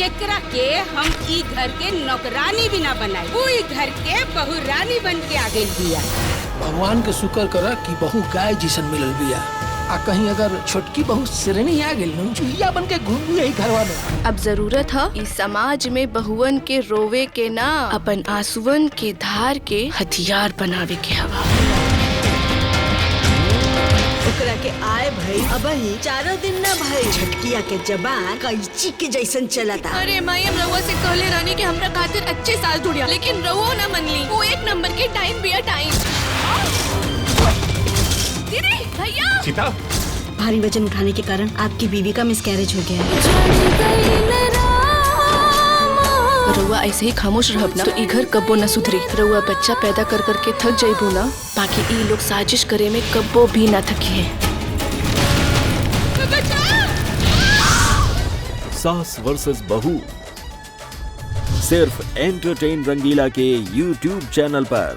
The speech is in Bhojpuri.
जेकरा के हम ई घर के नौकरानी भी ना बनाई, वो ई घर के बहू रानी बन के आ गई बिया। भगवान के शुक्र करा कि बहू गाय जैसन मिलल बिया। आ कहीं अगर छोटकी बहू सिरनी आ गई चुहिया बन के घूम यही घरवा में। अब जरूरत है इस समाज में बहुवन के रोवे के ना, अपन आंसुअन के धार के हथियार बनावे के हवा। ओकरा के आए भई अब ही 4 दिन न भई, झटकिया के जबान कैंची के जैसन चलता। अरे माई, हम रउआ से कहले रानी के हमरा खातिर अच्छे साल जुड़िया, लेकिन रउआ ना मनली। वो 1 नंबर के टाइम बिया टाइम। दीदी, भैया। सीता, भारी वजन उठाने के कारण आपकी बीवी का मिसकैरेज हो गया है। रउआ ऐसे ही खामोश रहब ना तो ई घर कब्बो न सुधरी। रउआ बच्चा पैदा कर करके थक जाइबू ना, बाकी ई लोग साजिश करे में कब्बो भी ना थकी है। सास वर्सेस बहू, सिर्फ एंटरटेन रंगीला के YouTube चैनल पर।